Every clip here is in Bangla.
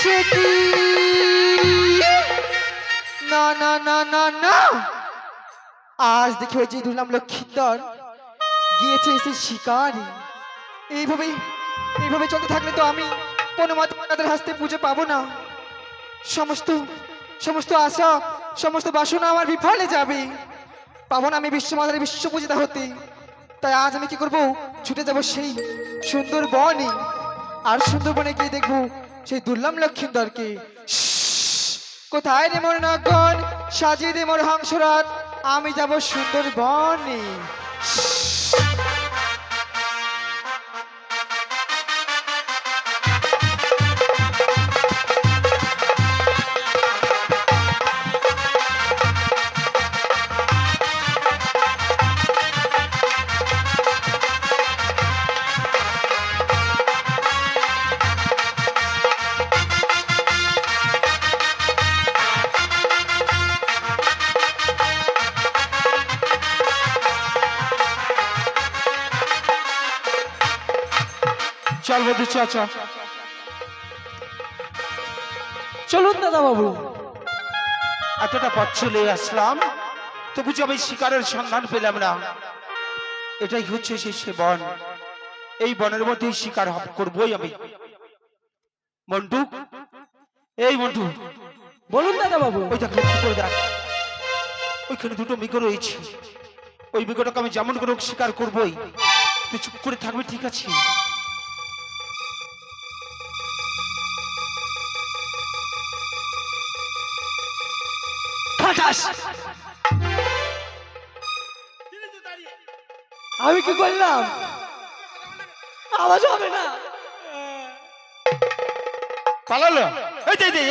সে কি না না না না না আজ দেখি ওই যে দুর্নাম লক্ষিন্দর গিয়েছে এসে শিকারি। এইভাবে এইভাবে চলতে থাকলে তো আমি কোনো মতে তাদের হাসতে পুজো পাবো না। সমস্ত সমস্ত আশা সমস্ত বাসনা আমার বিফলে যাবে। পাবো না আমি বিশ্বমাতার বিশ্ব পূজিতা হতে। তাই আজ আমি কি করব, ছুটে যাব সেই সুন্দর বনে। আর সুন্দর বনে গিয়ে দেখবো সেই দুর্লভ লক্ষিন্দরকে। কোথায় রে মোর নগন, সাজিয়ে দে মোর হংসরাত, আমি যাব সুন্দর বনে। চল বন্ধু চাচা, চলুন দাদা বাবু। এতটা পথ চলে আসলাম তবু যে আমি শিকারের সন্ধান পেলাম না। এটাই হচ্ছে সে বন। এই বনের মধ্যেই শিকার করবই আমি। মন্টু, এই মন্টু, বলুন দাদা বাবু। ওই দেখ লক্ষ্য করে দেখ, ওইখানে দুটো মৃগ রয়েছে। ওই মৃগটাকে আমি যেমন করে হোক শিকার করবই। তুই চুপ করে থাকবি, ঠিক আছে? আমি কি করলাম? আওয়াজ হবে না। পালালো।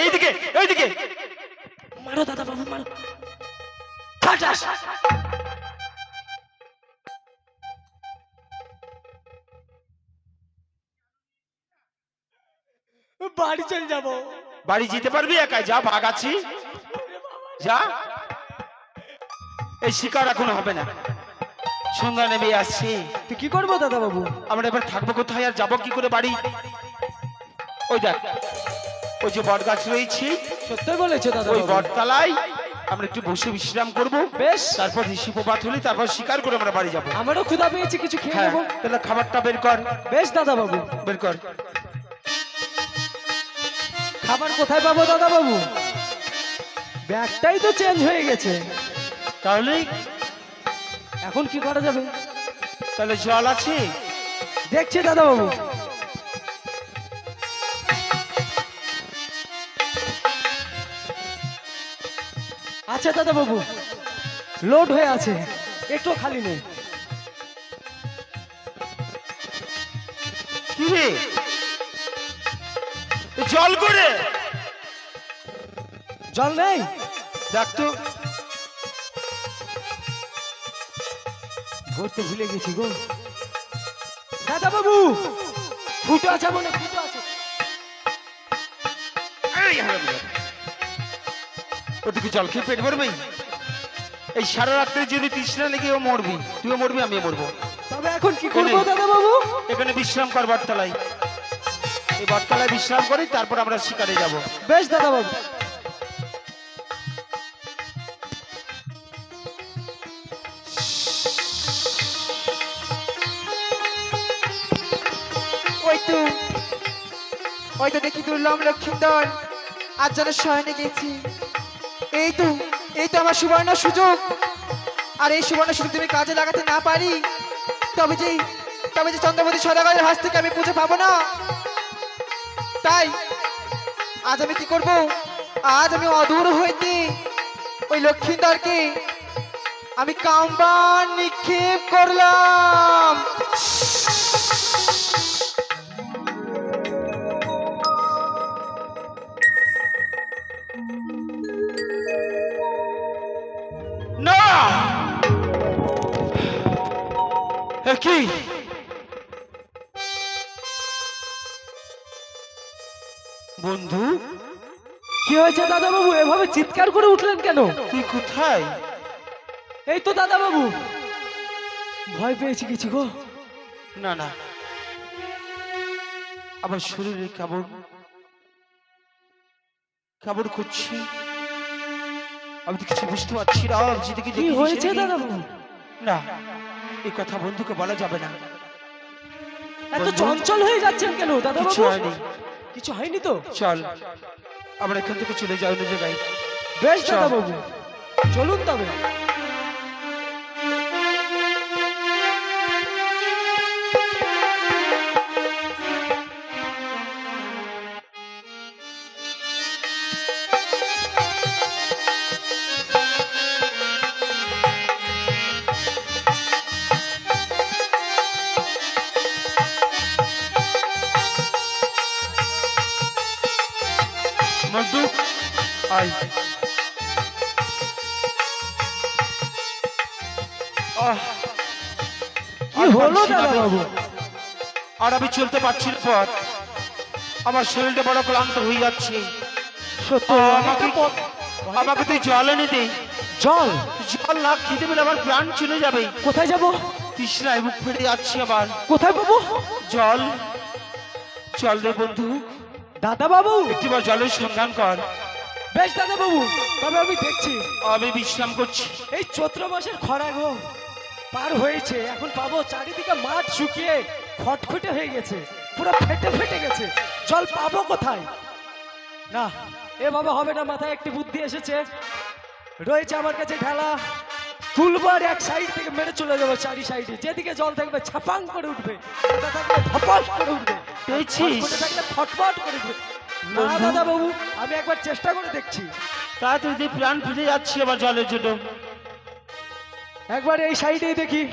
এইদিকে এইদিকে। মারো দাদা বাবু, মারো। ঠাটাস। বাড়ি চলে যাব। বাড়ি যেতে পারবি একাই? যা, ভাগ আছি, যা। এই শিকার এখন হবে না, সন্ধ্যা নেমে আসছে। তুই কি করবো দাদা বাবু? আমরা এবার থাকবো কোথায় আর যাবো কি করে বাড়ি? ওই দেখ, ওই যে বট গাছ রয়েছে, সত্যি বলেছো দাদা ওই বাবু। বটতলায় আমরা একটু বসে বিশ্রাম করব। বেশ। তারপর ঋষি প্রভাত হলে তারপর শিকার করে আমরা বাড়ি যাবো। আমারও ক্ষুধা পেয়েছে, কিছু খেয়ে হ্যাঁ, নেবো। তাহলে খাবারটা বের কর। বেশ দাদা বাবু। বের কর। খাবার কোথায় পাবো দাদা বাবু? ব্যাগটাই তো চেঞ্জ হয়ে গেছে। তাহলে এখন কি করা যাবে? তাহলে জল আছে? দেখছি দাদা বাবু। আচ্ছা দাদা বাবু, লোড হয়ে আছে, একটু খালি নেই। কি রে, জল করে জল নেই? দেখ তো। ভরতে ভুলে গেছি গো দাদা বাবু। ফুটো আছে মনে, ফুটো আছে। ওদিকে জল খেয়ে পেট ভরবি? এই সারা রাত্রে যদি তৃষ্ণা লেগে ও মরবি, তুইও মরবি, আমিও মরবো। তবে এখন কি করবো দাদা বাবু? এখানে বিশ্রাম কর বটতলায়। এই বটতলায় বিশ্রাম করি, তারপর আমরা শিকারে যাব। বেশ দাদা বাবু। ওই তো ওই তো দেখি দুর্লভ লক্ষিন্দর আজ যেন শয়নে গেছি। এই তো এই তো আমার সুবর্ণ সুযোগ। আর এই সুবর্ণ সুযোগ তুমি কাজে লাগাতে না পারি, তবে যে চন্দ্রবতী সদাগরের হাত থেকে আমি পুজো পাবো না। তাই আজ আমি কি করব, আজ আমি অদূর হইতে ওই লক্ষিন্দরকে আমি কাম্বান নিক্ষেপ করলাম। না, কি বন্ধু, কি হয়েছে দাদা বাবু? এভাবে চিৎকার করে উঠলেন কেন? তুই কোথায়? এই তো দাদা বাবু, ভয় পেয়েছি কিছু গো। না না, আমার শরীরে কেমন কেমন করছি আমি তো কিছু বুঝতে পারছি না। যেদিকে কি দেখি হয়েছে সেদিকে- দাদা বাবু? না, এই কথা বন্ধুকে বলা যাবে না। এত বন্ধু, চঞ্চল হয়ে যাচ্ছেন কেন দাদা কিছু বাবু? হয়নি। কিছু হয়নি তো? চল আমরা এখান থেকে চলে যাই অন্য জায়গায়। বেশ চল। দাদা বাবু, চলুন তবে। বন্ধু আয়। আহ, কি আর হলো পারছি না দাদা আমি। বাবু? আর আমি চলতে পারছি না পথ। আমার শরীরটা বড় ক্লান্ত হয়ে যাচ্ছে। সত্যি আমাকে আমাকে তুই জল এনে দে। জল? জল না খেতে পেলে আমার প্রাণ চলে যাবে। কোথায় যাব? তৃষ্ণায় বুক ফেটে যাচ্ছে আমার। কোথায় পাবো? জল, জল রে বন্ধু, দাদা বাবু, একটিবার জলের সন্ধান কর। বেশ দাদা বাবু, তবে আমি দেখছি। আমি বিশ্রাম করছি। এই চৈত্র মাসের খরা গো পার হয়েছে, এখন পাবো? চারিদিকে মাঠ শুকিয়ে খটখটে হয়ে গেছে, পুরো ফেটে ফেটে গেছে। জল পাবো কোথায়? না, এভাবে হবে না। মাথায় একটি বুদ্ধি এসেছে, রয়েছে আমার কাছে ঢালা। তুলবার এক সাইড থেকে মেরে চলে যাবো চারি সাইডে। যেদিকে জল থাকবে ছাপাং করে উঠবে, যেটা থাকবে ধপাস করে উঠবে, পেয়েছিস? খটখটে থাকলে ফটফট করে উঠবে। না বন্ধু। দাদা বাবু, আমি একবার চেষ্টা করে দেখছি। তাড়াতাড়ি দিয়ে প্রাণ ফিরে যাচ্ছে আমার জলের জন্য। একবার এই সাইডেই দেখি।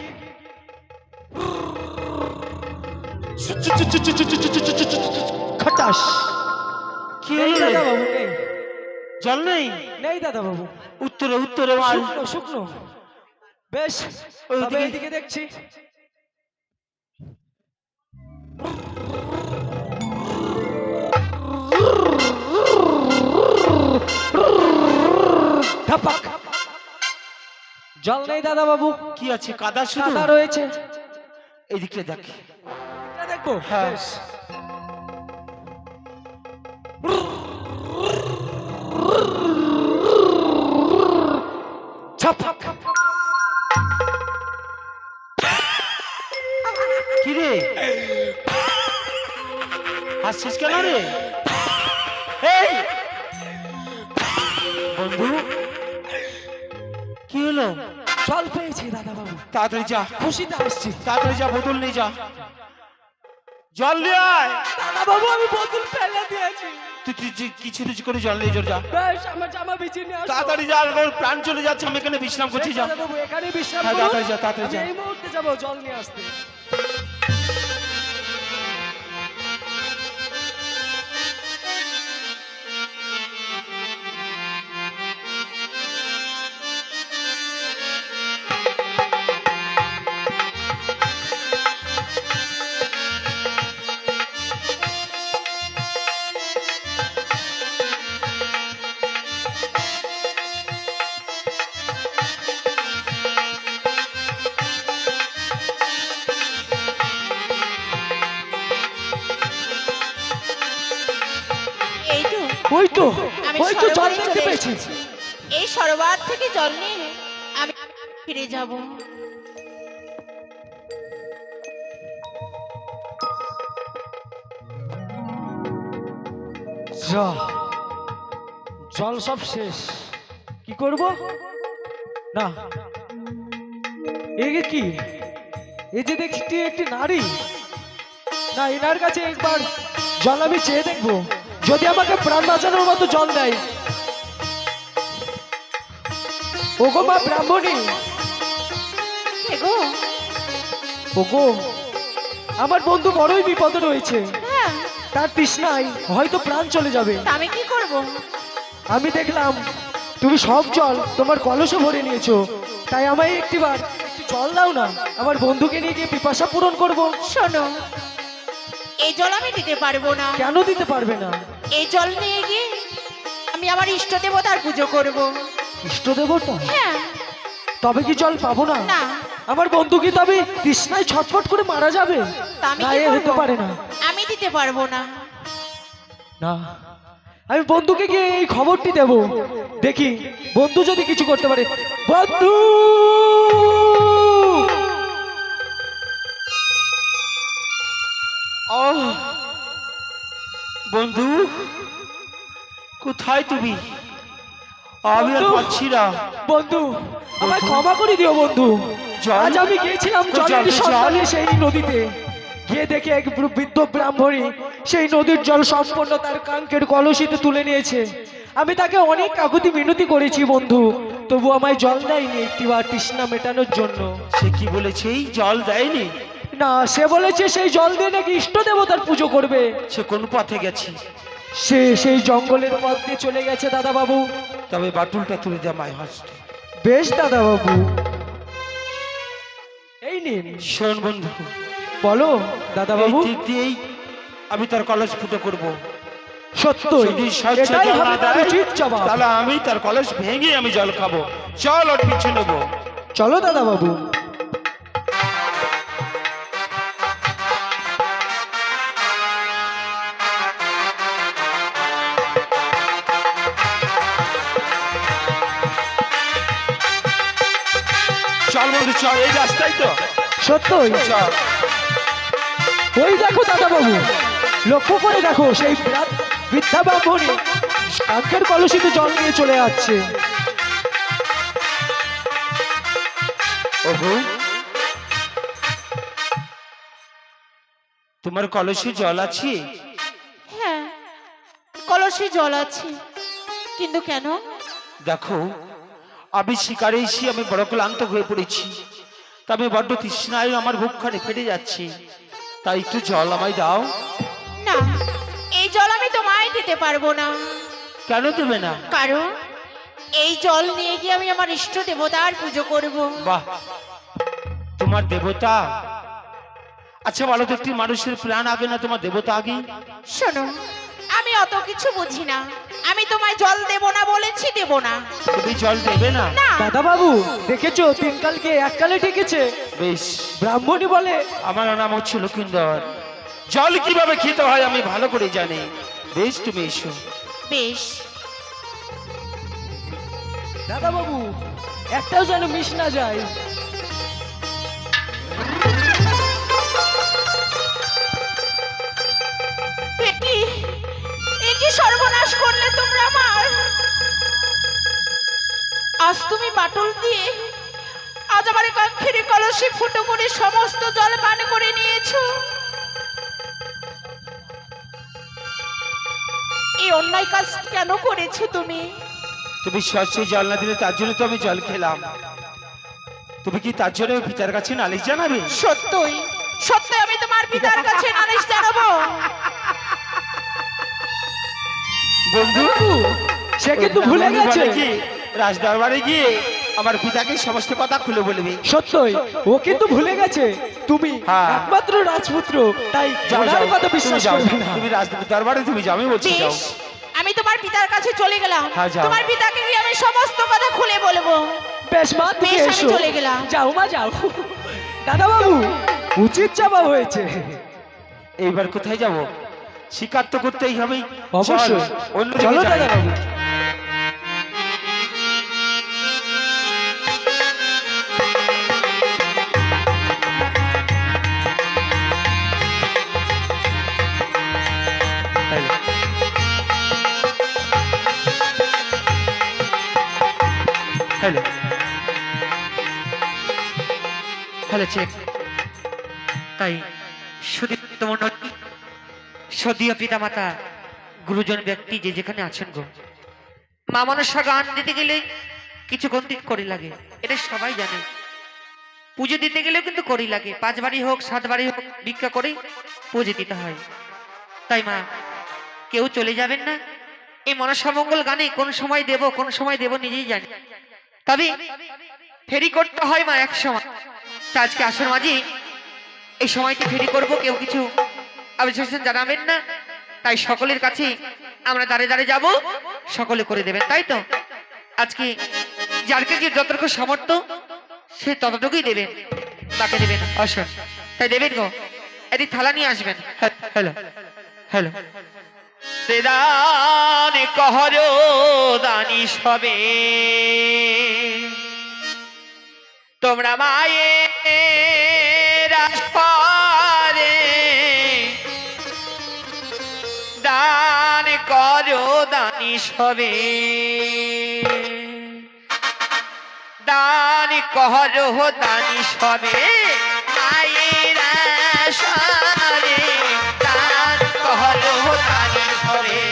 খটাস। কি নেই হলো রে? দাদা বাবু, নেই। জল নেই? নেই দাদা বাবু, উত্তরে উত্তরে মাল। শুকনো শুকনো। বেশ, ওইদিকে- তবে এইদিকে দেখছি। ধাপাক। জল নেই দাদা বাবু, কি আছে? কাদা শুধু? কাদা রয়েছে। এদিকে দেখ। এটা দেখবো? হ্যাঁ। বেশ। ঝাপাক। কি রে, হাসছিস কেন রে? এই বন্ধু, কি হলো? জল পেয়েছি দাদা বাবু, তাড়াতাড়ি যা, খুশিতে আসছি। তাড়াতাড়ি যা, বোতল নিয়ে যা, জল নিয়ে আয়। দাদা বাবু, আমি বোতল ফেলে দিয়েছি। তুই কিছু করে জল নিয়ে যা। বেশ, আমার জামা বিছিয়ে নিয়ে আসো। তাড়াতাড়ি যা, আমার প্রাণ চলে যাচ্ছে। আমি এখানে বিশ্রাম করছি। বেশ যা। দাদা বাবু, এখানেই বিশ্রাম হ্যাঁ, করুন। তাড়াতাড়ি যা, তাড়াতাড়ি আমি যা। এই মুহূর্তে যাবো জল নিয়ে আসতে। এই তো ওই তো, আমি ওই তো জল সরোবরে দেখতে চলে পেয়েছি। এসেছি। এই সরোবর থেকে জল নিয়ে আমি ফিরে যাব। যা, জল সব শেষ। কি করব? না, এগে কি? এই যে দেখছি একটি নারী। না, এনার কাছে একবার জল আমি চেয়ে দেখবো, যদি আমাকে প্রাণ বাঁচানোর মতো জল দেয়। ওগো মা ব্রাহ্মণী, গো ওগো, আমার বন্ধু বড়ই বিপদে রয়েছে। হ্যাঁ, তার তৃষ্ণায় হয়তো প্রাণ চলে যাবে। তা আমি কি করব? আমি দেখলাম তুমি সব জল তোমার কলসে ভরে নিয়েছো, তাই আমায় একটু জল দাও না। আমার বন্ধুকে নিয়ে গিয়ে পিপাসা পূরণ করব। শোনো, এই জল আমি দিতে পারবো না। কেন দিতে পারবে না? এই জল নিয়ে গিয়ে আমি আমার ইষ্ট দেবতার পুজো করব। ইষ্ট দেবতা? হ্যাঁ। তবে কি জল পাবো না? না। আমার বন্ধু কি তবে তৃষ্ণায় ছটফট করে মারা যাবে? তা আমি না, কি এ হতে করব? পারে না। আমি দিতে পারবো না। না, আমি বন্ধুকে গিয়ে এই খবরটি দেব, দেখি বন্ধু যদি কিছু করতে পারে। বন্ধু, আহ, বন্ধু কোথায় তুমি? আমি আর বন্ধু, পাচ্ছি না। বন্ধু আমায় বন্ধু। ক্ষমা করে দিও বন্ধু। জল? আজ আমি গিয়েছিলাম জল, জলের জল। সন্ধানে সেই নদীতে, গিয়ে দেখে এক বৃদ্ধ ব্রাহ্মণী সেই নদীর জল সম্পূর্ণ তার কাঙ্কের কলসিতে তুলে নিয়েছে। আমি তাকে অনেক কাকুতি মিনতি করেছি বন্ধু, তবু আমায় জল দেয়নি একটিবার তৃষ্ণা মেটানোর জন্য। সে কি বলেছে? এই জল দেয়নি? না, সে বলেছে সেই জল দিয়ে নাকি ইষ্ট দেবতার পুজো করবে। সে কোন পথে গেছে? সে সেই জঙ্গলের পথ দিয়ে চলে গেছে দাদা বাবু। তবে বাটুলটা তুলে দে মাই হস্তে। বেশ দাদা বাবু, এই নিন। শোন বন্ধু, বলো দাদা এই বাবু। দিক দিয়েই আমি তার কলস ফুটো করবো। সত্যই যদি স্বচ্ছ এটাই জল হবে না তার দেয়, উচিত জবাব। তাহলে আমি তার কলস ভেঙে আমি জল খাবো। চল ওর পিছু নেবো। চলো দাদা বাবু। চল বন্ধু চল, এই রাস্তাই তো। সত্যই, চল। ওই দেখো দাদা বাবু, লক্ষ্য করে দেখো সেই বৃদ্ধা ব্রাহ্মণী কাঙ্কের কলসিতে জল নিয়ে চলে যাচ্ছে। ওগো, তোমার কলসে জল আছে? হ্যাঁ, কলসে জল আছে, কিন্তু কেন? দেখো, আমি শিকারে এসে আমি বড় ক্লান্ত হয়ে পড়েছি, তবে বড্ড তৃষ্ণায় আমার বুকখানে ফেটে যাচ্ছে, তাই একটু জল আমায় দাও। না, এই জল আমি তোমায় দিতে পারবো না। কেন দেবে না? কারণ এই জল নিয়ে গিয়ে আমি আমার ইষ্ট দেবতার পুজো করব। বাহ, তোমার দেবতা? আচ্ছা বলো তো, একটি মানুষের প্রাণ আগে না তোমার দেবতা আগে? শোনো, আমি অত কিছু বুঝি না, আমি তোমায় জল দেব না বলেছি, দেব না। তুমি জল দেবে না? না, দাদা বাবু, দেখেছো তিনকালকে এককালে ঠেকেছে। বেশ, ব্রাহ্মণী বলে আমার নাম হচ্ছে লক্ষিন্দর। জল কিভাবে খেতে হয় আমি ভালো করে জানি। বেশ, তুমি এসো। বেশ। দাদা বাবু, একটাও যেন মিস না যায়। একি একি সর্বনাশ করলে তোমরা আমার। আজ তুমি বাটুল দিয়ে আজ আমার কাঙ্ক্ষের কলসি ফুটো করে সমস্ত জল পান করে নিয়েছো। এই অন্যায় কাজ কেন করেছো তুমি? তুমি সহ্যে জল না দিলে তার জন্য তো আমি জল খেলাম। তুমি কি তার জন্য পিতার কাছে নালিশ জানাবে? সত্যই সত্যই আমি তোমার পিতার কাছে নালিশ জানাবো। বন্ধু, বাবু, সে কিন্তু ওই ভুলে ব্রাহ্মণী গেছে। বলে কি, রাজদরবারে গিয়ে আমার পিতাকে সমস্ত কথা খুলে বলবি। সত্যই, ও কিন্তু ভুলে গেছে তুমি হ্যাঁ। একমাত্র রাজপুত্র, তাই যাও ওনার যাও, কথা তুমি বিশ্বাস যাও, করবে না। তুমি রাজদরবারে তুমি যাও, আমি বলছি যাও। বেশ, আমি তোমার পিতার কাছে চলে গেলাম। হ্যাঁ, যাও। তোমার পিতাকে গিয়ে আমি সমস্ত কথা খুলে বলবো। বেশ মা, তুমি বেশ, আমি এসো। চলে গেলাম। যাও মা, যাও। দাদা বাবু, উচিত জবাব হয়েছে। এইবার কোথায় যাব? শিকার তো করতেই হবে। অবশ্যই, অন্যদিকে চলো যাই। দাদা বাবু। Hello hello, check. তাই সদীয় পিতা মাতা গুরুজন ব্যক্তি যে যেখানে আছেন গো, মা মনসা গান দিতে গেলে কিছু গন্ধিত করি লাগে, এটা সবাই জানে। পুজো দিতে গেলেও কিন্তু করি লাগে, 5 বাড়ি হোক 7 বাড়ি হোক ভিক্ষা করে পুজো দিতে হয়। তাই মা, কেউ চলে যাবেন না। এই মনসা মঙ্গল গানে কোন সময় দেব কোন সময় দেব নিজেই জানি, তবে ফেরি করতে হয় মা এক সময়। তা আজকে আসর মাঝি এই সময়টি ফেরি করব, কেউ কিছু অবজেকশন জানাবেন না। তাই সকলের কাছে আমরা দাঁড়ে দাঁড়ে যাব, সকলে করে দেবেন, তাই তো? আজকে যার কাছে যতটুকু সামর্থ্য সে ততটুকুই দেবেন, তাকে দেবেন। আসুন, তাই দেবেন গো, এটি থালা নিয়ে আসবেন। Hello hello. কহর দানি সবে তোমরা মায়ের পরে দান করো দানি সবে দান করো দানি সবে মায়ের সরে দান করো দানি সবে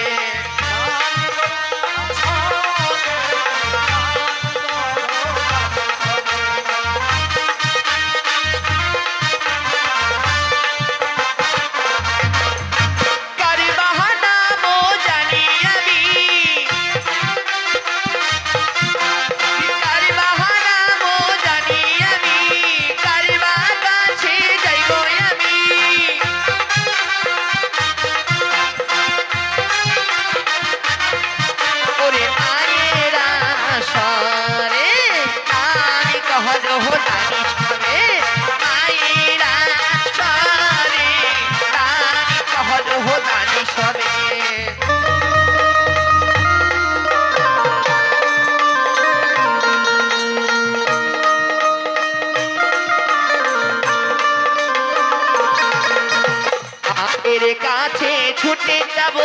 কাছে ছুটে যাব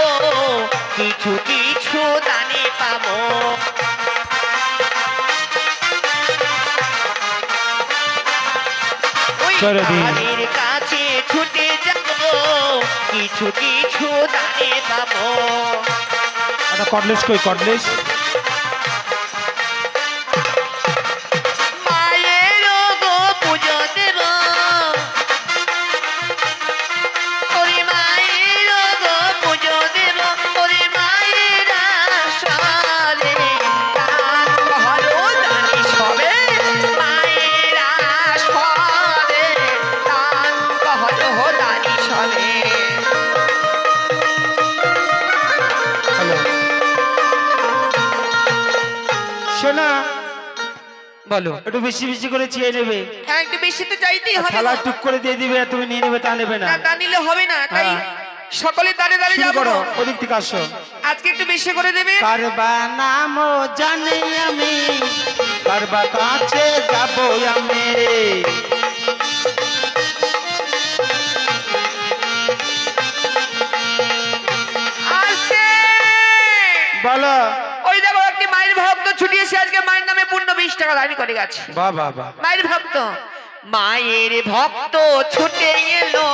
কিছু কিছু দানে পাবো ওই দানের কাছে ছুটে যাব কিছু কিছু দানে পাবো কটলেস কই কটলেস মায়ের গো পুজো দেব ওরে মায়ের গো পুজো দেব ওরে মায়ের আশারে দান করো দানি সবে মায়ের আশারে দান করো দানি সবে শোনা বলো একটু বেশি বেশি করে চেয়ে নেবে হ্যাঁ একটু বেশি তো চাইতেই হবে থালা গো। টুক করে দিয়ে দিবে আর তুমি নিয়ে নেবে তা নেবে না না তা নিলে হবে না তাই হ্যাঁ। সকলে দাঁড়ে দাঁড়ে শুরু যাবো করো ওদিক থেকে আসো আজকে একটু বেশি করে দেবে কারবা নাম জানি আমি কারবা কাছে যাবো আমি আজকে বলো ওই দেখো একটি মায়ের ভক্ত ছুটিয়েছে আজকে মায়ের নামে পূর্ণ 20 টাকা দাবি করে গেছে বাহ বাহ বাহ মায়ের ভক্ত মায়ের ভক্ত ছুটে এলো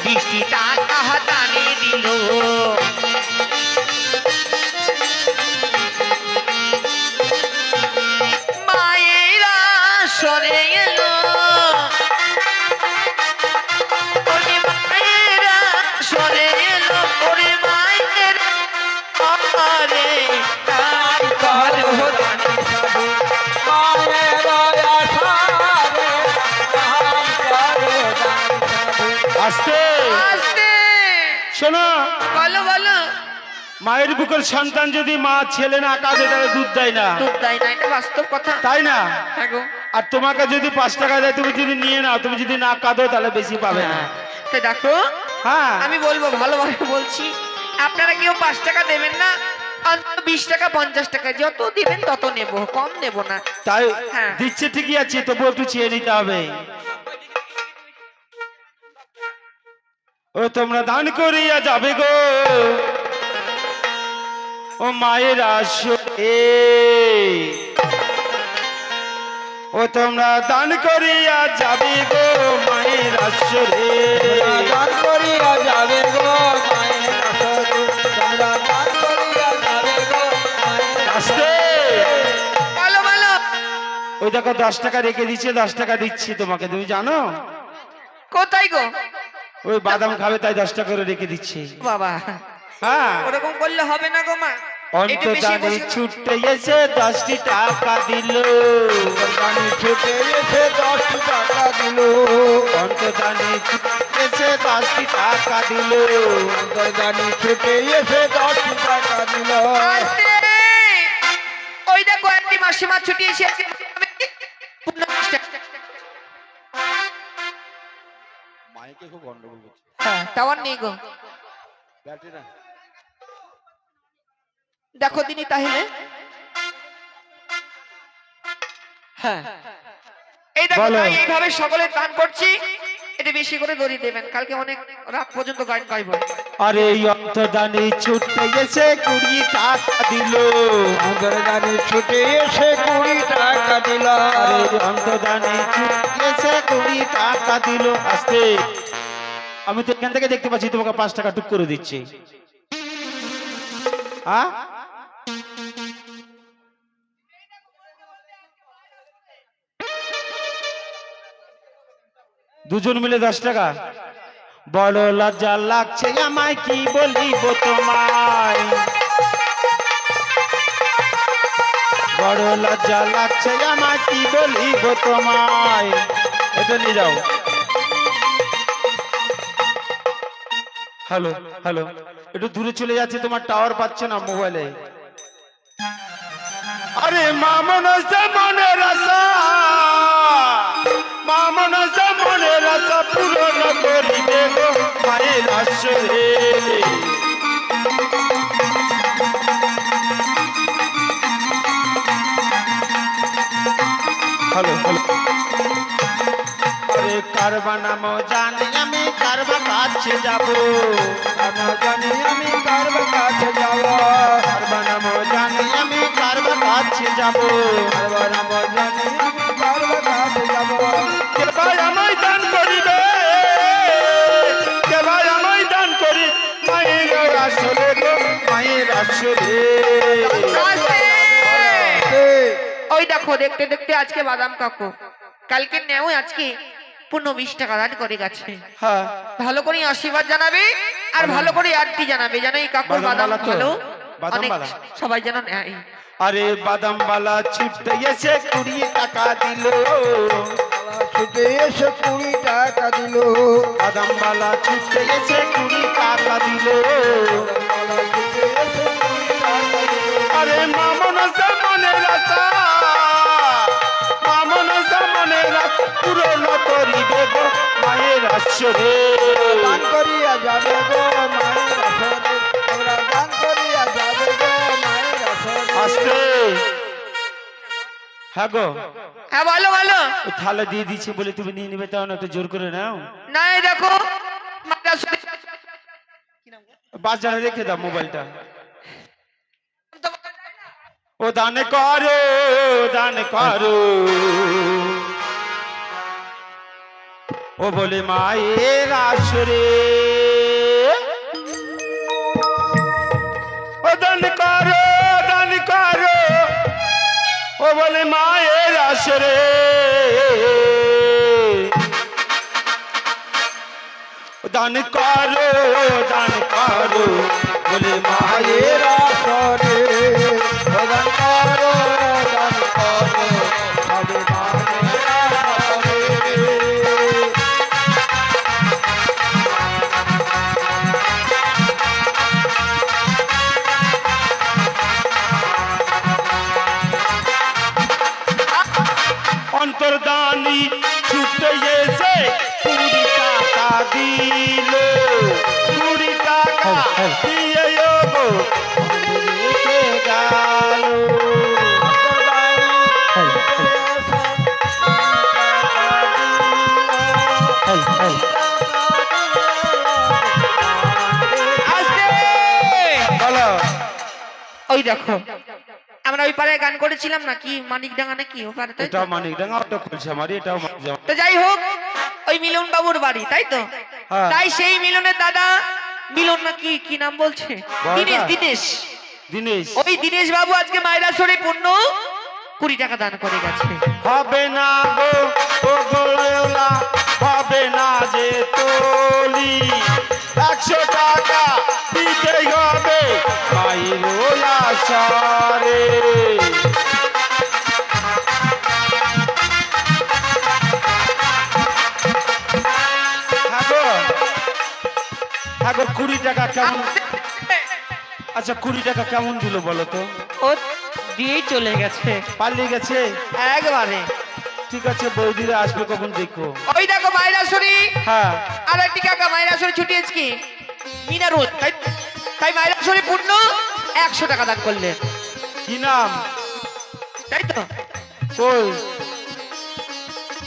20 টাকা দানে দিল মায়ের আসরে এলো ওরে মায়ের আসরে এলো ওরে মায়ের আসরে দান করো দানি সবে আস্তে আস্তে শোনো বলো বলো মায়ের বুকের সন্তান যদি মা ছেলে না কাঁদে তাহলে দুধ দেয় না দুধ দেয় না এটা বাস্তব কথা তাই না হ্যাঁ গো আর তোমাকে যদি 5 টাকা দেয় তুমি যদি নিয়ে নাও তুমি যদি না কাঁদো তাহলে বেশি পাবে না তো দেখো হ্যাঁ আমি বলবো ভালোভাবে বলছি আপনারা কেউ 5 টাকা দেবেন না অন্তত 20 টাকা 50 টাকা যত দিবেন তত নেব কম নেব না তাই হ্যাঁ। দিচ্ছে ঠিকই আছে তবু একটু চেয়ে নিতে হবে ও তোমরা দান করিয়া যাবে গো ও মায়ের আসরে ও তোমরা দান করিয়া যাবে গো মায়ের আসরে দান করিয়া যাবে গো মায়ের আসরে, তোমরা দান করিয়া যাবে গো মায়ের আসতে বলো বলো ওই দেখো 10 টাকা রেখে দিচ্ছে 10 টাকা দিচ্ছি তোমাকে তুমি জানো কোথায় গো ওই বাদাম খাবে তাই 10 টাকা করে রেখে দিচ্ছি বাবা হ্যাঁ ওরকম করলে হবে না গো মা একটু বেশি অন্তদানে বসে- ছুটতে এসে 10টি টাকা দিল দানি ছুটে এসে 10 টাকা দিল, অন্তদানে ছুটতে এসে 10টি টাকা দিল দানি ছুটে এসে 10 টাকা দিল। আস্তে ওই দেখো একটি মাসিমা ছুটি এসেছে পূর্ণ 20 টাকা। মাইকে খুব গন্ডগোল করছে হ্যাঁ টাওয়ার নেই গো দেখো দিনি তাহলে। হ্যাঁ, এই দেখো বলো। ভাই, এইভাবে সকলে দান করছি, এটা বেশি করে দড়ি দেবেন, কালকে অনেক রাত পর্যন্ত গান গাইব। আরে এই অন্তর্দানে ছুটতে এসে 20 টাকা দিল। অন্তর্দানে ছুটে এসে 20 টাকা দিল। আরে এই অন্তর্দানে ছুটতে এসে 20 টাকা দিল। আস্তে, আমি তো এখান থেকে দেখতে পাচ্ছি তোমাকে 5 টাকা টুক করে দিচ্ছি। হ্যাঁ, দুজন মিলে 10 টাকা। বড় লজ্জা লাগছে আমায়, কি বলিব তোমায়। বড় লজ্জা লাগছে আমায়, কি বলিব তোমায়। এটা নিয়ে যাও। হ্যালো হ্যালো, একটু দূরে চলে যাচ্ছে, তোমার টাওয়ার পাচ্ছে না মোবাইলে। আরে মামনসা মনের আশা, মামনসা মনের আশা পূরণ করিবে গো মায়ের আসরে। হ্যালো হ্যালো, আরে কারবা নাম জানি আমি, কারবা কাছে যাবো। জানি আমি কারবা কাছে যাব। কারবা নাম জানি আমি, কারবা কাছে যাবো। কারবা নাম জানি আমি কারবা কাছে যাব। কে ভাই আমায় দান করিবে, কে ভাই আমায় দান করি মায়ের আসরে গো মায়ের আসরে। ওই দেখো, দেখতে দেখতে আজকে বাদাম কাকু কালকে নেও, আজকে 20 টাকা দান করে গেছে। হ্যাঁ, ভালো করে আশীর্বাদ জানাবে আর ভালো করে আরতি জানাবে, যেন এই কাকুর বাদাম বাদামওয়ালা তো? ভালো, অনেক বাদামওয়ালা? সবাই যেন নেয়। আরে বাদামওয়ালা ছুটতে এসে 20 টাকা দিল। ছুটে এসে 20 টাকা দিল। বাদামওয়ালা ছুটতে এসে 20 টাকা দিল। ছুটে এসে 20 টাকা দিল। আরে মামনসা মনের আশা, মামনসা মনের আশা পূরণ করিবে গো মায়ের আসরে। দান করিয়া যাবে গো মায়ের আসরে। আমরা দান করিয়া যাবে গো মায়ের আসরে। আস্তে, হ্যাঁ গো, হ্যাঁ বলো বলো। ওই থালা দিয়ে দিচ্ছে বলে তুমি নিয়ে নিবে, তাও না, একটু জোর করে নাও। না এই দেখো মাদ্রাসা- বাজারে রেখে দাও মোবাইলটা। ও দান করো, দান করো, ও বলে মায়ের আসরে। ও দান করো, দান করো, ও বলে মায়ের আসরে। দান করো, দান করো, বলে মায়ের আসরে দান করো, দান করো, সবে মায়ের আসরে। অন্তর্দানি ছুটে এসে 20 টাকা দিল। 20 টাকা দিয়ে গো রেখে গেল। বলো, ওই দেখো আমরা ওই পাড়ায় গান করেছিলাম নাকি, মানিকডাঙ্গা নাকি ও পাড়াতে। এটাও মানিকডাঙ্গা, ওটা খুলছে আমার, এটাও মানিকডাঙ্গা। তো যাই হোক, ওই মিলন বাবুর বাড়ি, তাই তো? হ্যাঁ। তাই সেই মিলনের দাদা, মিলন নাকি কি নাম বলছে, বড়দা? দিনেশ, দিনেশ। দিনেশ, ওই দিনেশ বাবু আজকে মায়েরাসরে পূর্ণ 20 টাকা দান করে গেছে। হবে না গো ও গোলা, হবে না যে তোলি। 100 টাকা দিতে হবে মায়ের আসরে। হ্যাঁ গো, হ্যাঁ গো, 20 টাকা কেমন? আচ্ছা 20 টাকা কেমন দিল বলো তো? ও দিয়েই চলে গেছে পালিয়ে গেছে। একবারে। ঠিক আছে, বৌদিরা আসবে কখন দেখো। ওই দেখো মায়েরাসরি, হ্যাঁ, আর একটি কাকা মায়েরাসরি ছুটিয়েছে কি মিনারুল, তাই তাই মায়েরাসরি পূর্ণ 100 টাকা দান করলেন, কি নাম? তাই তো? কই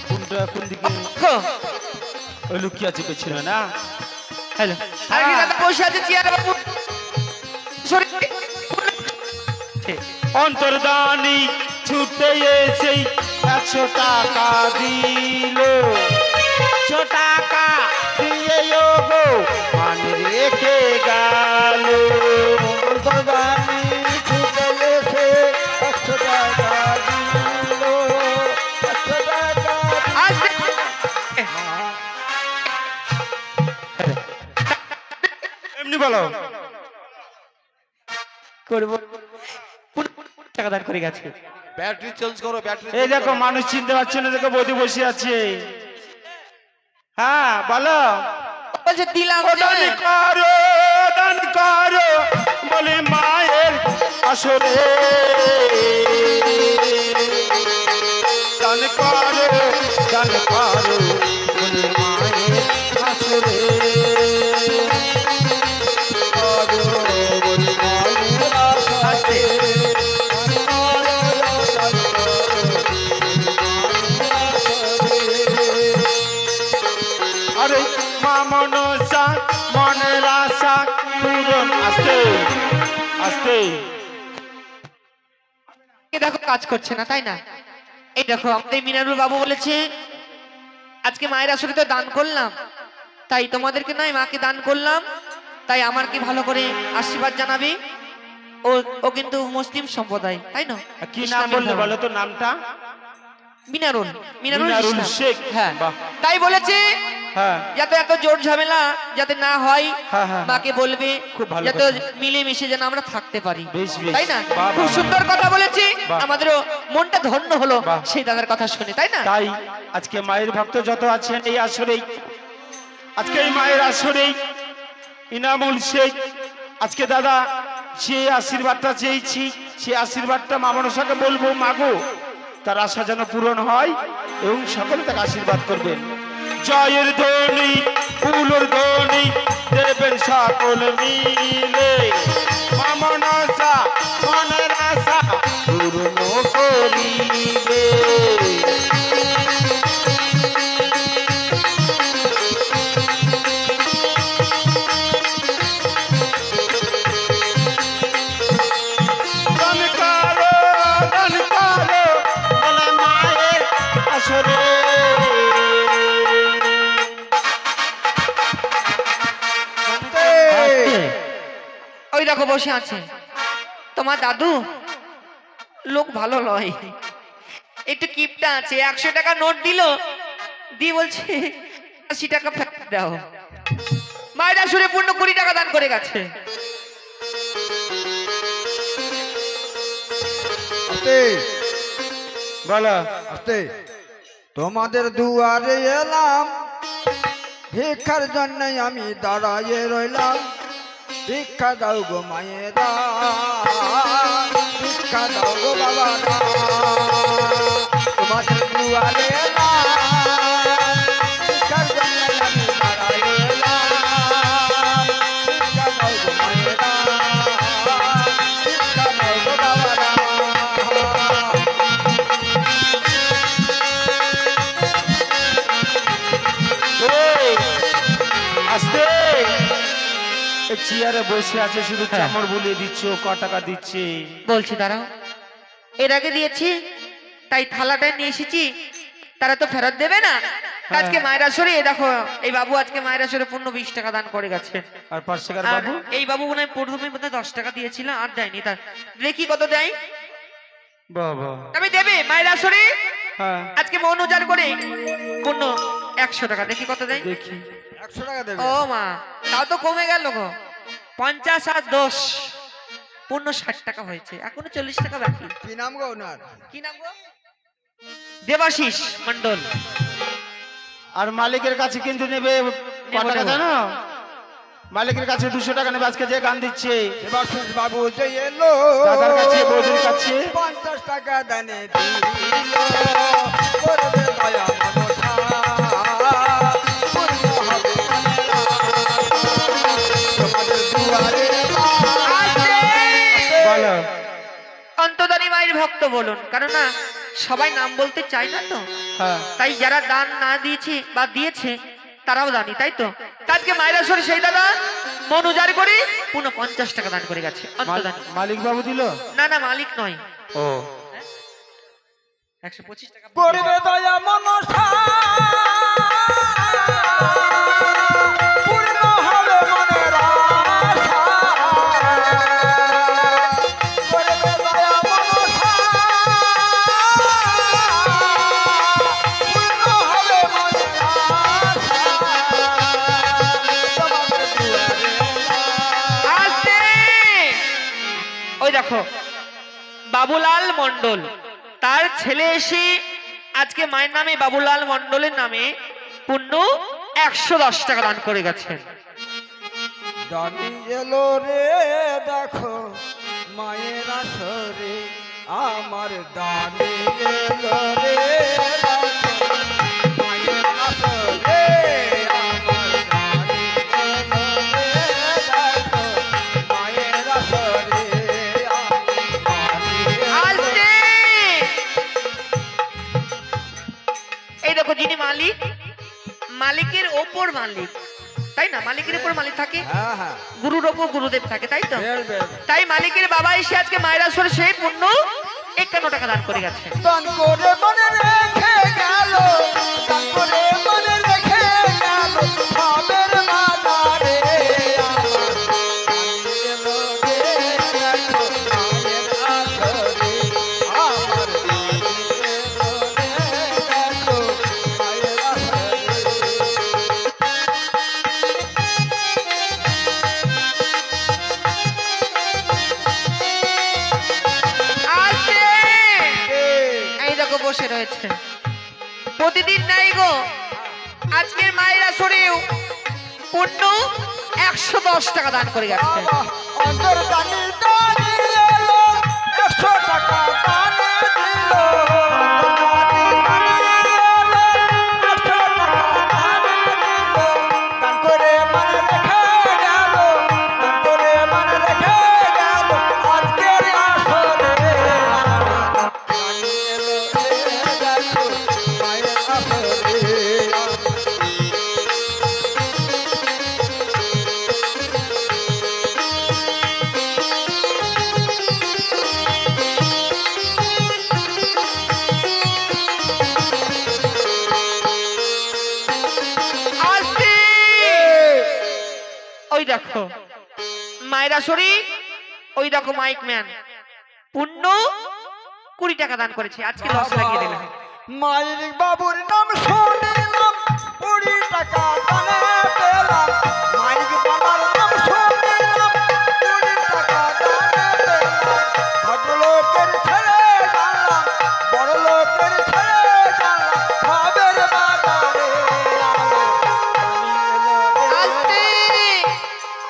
কোনটা কোন দিকে? হো, ওই লুকিয়ে আছে পেছনে না? হ্যালো। আর কি দাদা বসে আছে চেয়ারে বাবু? সরি। অন্তর্দানি ছুটে এসে 100 টাকা দিল, 100 টাকা দিয়ে গো মান রেখে গেল। অন্তর্দানি ছুটে এসে 100 টাকা দিল, 100 টাকা। আস্তে। এমনি বলো। করব টাকা দান করে গেছে। ব্যাটারি চেঞ্জ করো, ব্যাটারি। এই দেখো মানুষ চিনতে পারছে না, দেখো বৌদি বসে আছে। হ্যাঁ বলো। বলছে দিলাম যে। দান করো বলে মায়ের আসরে, দান করো বলে মায়ের আসরে, করো বলে মায়ের আসরে। আরে মা মনসা মনের আশা পূরণ। আস্তে আস্তে। এ দেখো কাজ করছে না, তাই না? এই দেখো আমাদের মিনারুল বাবু বলেছে আজকে মায়ের আসলে তো দান করলাম, তাই তোমাদেরকে নয় মাকে দান করলাম, তাই আমার কি ভালো করে আশীর্বাদ জানাবে। ও ও কিন্তু মুসলিম সম্প্রদায়, তাই না? কি নাম বললে বলো তো নামটা? মিনারুল। মিনারুল মিনারুল ইসলাম। শেখ। হ্যাঁ, বাহ। তাই বলেছে হ্যাঁ যাতে এত জোর ঝামেলা যাতে না হয়, হ্যাঁ, হ্যাঁ, মাকে বলবে খুব ভালো যাতে কথা। মিলে মিশে যেন আমরা থাকতে পারি, বেশ, বেশ। তাই না? বাহ, খুব বাহ, সুন্দর কথা বলেছে, বাহ। আমাদেরও মনটা ধন্য হলো বাহ। সেই দাদার কথা শুনে, তাই না? তাই আজকে মায়ের ভক্ত যত আছেন এই আসরেই, আজকে এই মায়ের আসরেই ইনামুল শেখ, আজকে দাদা যে আশীর্বাদটা চেয়েছি সেই আশীর্বাদটা মা মনসাকে বলবো, মাগো তার আশা যেন পূরণ হয় এবং সকলে তাকে আশীর্বাদ করবেন। জয়ের ধ্বনি ফুলের ধ্বনি দেবেন সকল মিলে, মা মনসা মনের আশা পূর্ণ করিবে। দান করো বলে মায়ের আসরে। ওই দেখো বসে আছে তোমার দাদু, লোক ভালো নয়, একটু কিপটা আছে। 100 টাকা নোট দিল, দিয়ে বলছে 80 টাকা ফেরত দাও। মায়ের আসরে পূর্ণ 20 টাকা দান করে গেছে। বলো। আস্তে। তোমাদের দুয়ারে এলাম, ভিক্ষার জন্য আমি দাঁড়াইয়ে রইলাম, ভিক্ষা দাও গো মায়েরা, ভিক্ষা দাও গো বাবারা। তোমাদের দুয়ারে এলাম, ভিক্ষার জন্য আমি দাঁড়াইয়ে এলাম, ভিক্ষা দাও গো মায়েরা, ভিক্ষা দাও গো বাবারা। আস্তে। চেয়ারে বসে আছে শুধু চামড় বুলিয়ে দিচ্ছে, ও ক টাকা দিচ্ছে? বলছি দাঁড়াও, এর আগে দিয়েছি তাই থালাটা নিয়ে এসেছি, তারা তো ফেরত দেবে না। আজকে মায়ের আসরে এ দেখো এই বাবু আজকে মায়ের আসরে পূর্ণ 20 টাকা দান করে গেছে। আর 5 টাকার আর বাবু? এই বাবু মনে হয় প্রথমে বোধহয় 10 টাকা দিয়েছিল, আর দেয়নি। তার দেখি কত দেয়। বাবা। তবে দেবে মায়ের আসরে হ্যাঁ আজকে মন উজাড় করে পূর্ণ 100 টাকা, দেখি কত দেয়। দেখি। 100 টাকা দেবে। ও মা, তাও তো কমে গেল গো। 50 আর 10 পূর্ণ 60 টাকা হয়েছে, এখনো 40 টাকা বাকি। কি নাম গো ওনার? কি নাম গো? দেবাশিস মন্ডল। আর মালিকের কাছে কিন্তু নেবে ক টাকা জানো? মালিকের কাছে 200 টাকা নেবে। আজকে যে গান দিচ্ছে দেবাশিস বাবু যে এলো, দাদার কাছে বৌদির কাছে 50 টাকা দানে দিল, করবে দয়া মনসা, পূর্ণ হবে মনেরা। তোমাদের দুয়ারে এলাম, অন্তদানী মায়ের ভক্ত বলুন, কারণ না সবাই নাম বলতে চায় না তো, হ্যাঁ তাই যারা দান না দিয়েছে বা দিয়েছে তারাও জানি, তাই তো। আজকে মায়েরা সরে সেই দাদা মন উজাড় করে 50 টাকা দান করে গেছে অন্তদানী। মালিক বাবু দিল? না না, মালিক নয়। ও 125 টাকা করবে দয়া মনসা পূর্ণ হবে মনের আশা। করবে দয়া মনসা পূর্ণ হবে মনের আশা। তোমাদের দুয়ারে আসতে। ওই দেখো বাবুলাল মন্ডল, তার ছেলে এসে আজকে মায়ের নামে বাবুলাল মন্ডলের নামে পুণ্য 110 টাকা দান করে গেছেন। দানি এলো রে দেখো মায়ের আসরে আমার দানি এলো রে দেখো মায়ের আসরে আমার দানি এলো রে দেখো মায়ের আসরে আমার দানি এলো। আসতে। এই দেখো যিনি মালিক, মালিকের ওপর মালিক, তাই না? মালিকের উপর মালিক থাকে, হ্যাঁ হ্যাঁ গুরুর ওপর গুরুদেব থাকে, তাই তো। বের বের তাই মালিকের বাবা এসে আজকে মায়ের আসরে সেই পুণ্য 51 টাকা দান করে গেছে। দান করে মনে রেখে গেল, দান করে মনে রেখে গেল ভাবের বাজারে আমার দানি এলো রে দেখো মায়ের আসরে আমার দানি এলো রে দেখো মায়ের আসরে। আসতে। এই দেখো বসে রয়েছে প্রতিদিন নাই গো, আজকের মায়ের আসরেও পুণ্য 110 টাকা দান করে গেছে। বাবা অন্তর দানি দানি এলো 100 টাকা দানে দিল। দানি এলো 100 টাকা দানে দিল। দান করে মনে রেখে গেল, দান করে মনে রেখে গেল আজকের আসরে আমার দানি এলো রে দেখো মায়ের আসরে। আসতে। ওই দেখো মায়ের আসরে, ওই দেখো মাইক ম্যান পুণ্য 20 টাকা দান করেছে, আজকে লস লাগিয়ে দিলেন। মায়ের বাবুর নাম শুনিলাম 20 টাকা দানে পেলাম। মাইক বাবার নাম শুনিলাম 20 টাকা দানে পেলাম। ভদ্রলোকের ছেলে জানলাম, বড় লোকের ছেলে জানলাম ভাবের বাজারে আমার দানি এলো রে। আসতে।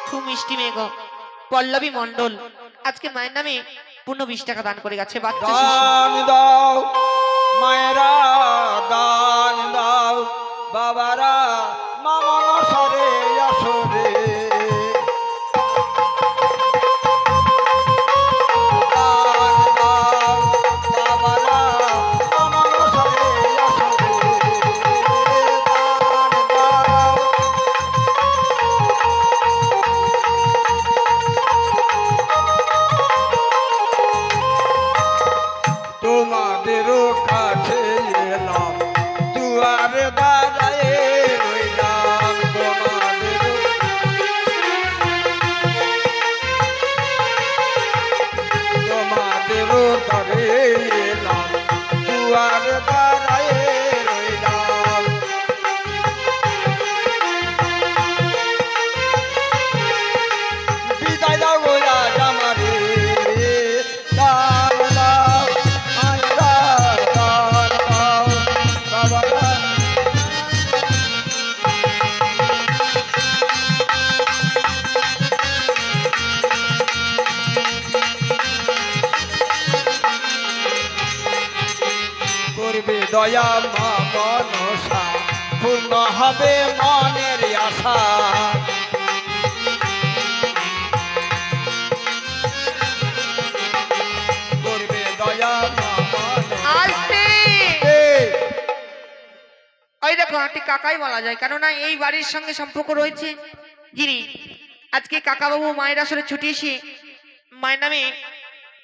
খুব মিষ্টি মেয়ে গো পল্লবী মন্ডল আজকে মায়ের নামে পুণ্য 20 টাকা দান করে গেছে। বাচ্চা শিশু। দান দাও মায়েরা, দান দাও বাবারা, মামন সরে আসরে। দান দাও বাবারা, মামন সরে আসরে। দান দাও তোমাদেরও কাছে এলাম, দুয়ারে দাঁড়ায়ে রইলাম। তোমাদেরও দ্বারে এলাম, দুয়ারে দাঁড়ায়ে রইলাম। বিদায় দাও গো আজ আমারে, দান দাও মায়েরা, দান দাও বাবারা। করবে দয়া মা মনসা পূর্ণ হবে মনের আশা। করবে আমারটি কাকাই বলা যায়, কেননা এই বাড়ির সঙ্গে সম্পর্ক রয়েছে। যিনি আজকে কাকাবাবু মায়ের আসলে ছুটি এসে মায়ের নামে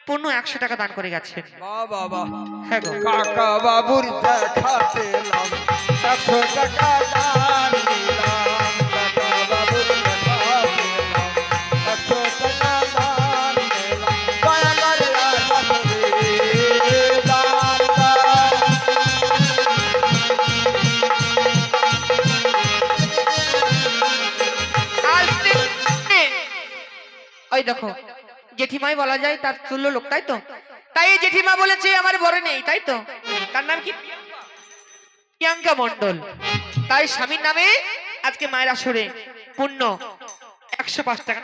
পূর্ণ 100 টাকা দান করে গেছেন। বাবা হ্যাঁ গো। কাকা বাবুর দেখা পেলাম 100 টাকা দান নিলাম কাকা বাবুর দেখা পেলাম 100 টাকা দান নিলাম দয়া করে দান দাও। আজ থেকে ওই দেখো জেঠিমাই বলা যায় তার তুল্য লোক, তাই তো? তাই এই জেঠিমা বলেছে আমার বড় নেই, তাই তো? তার নাম কি? প্রিয়াঙ্কা মণ্ডল। তাই স্বামীর নামে আজকে মায়ের আসরে পূর্ণ 105 টাকা,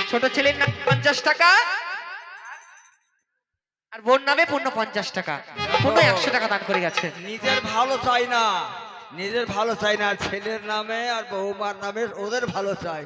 ছোট ছেলের নামে 50 টাকা, আর বোন নামে পূর্ণ 50 টাকা, পূর্ণ 100 টাকা দান করে গেছে। নিজের ভালো চাই না, নিজের ভালো চাই না, ছেলের নামে আর বৌমার নামে ওদের ভালো চাই।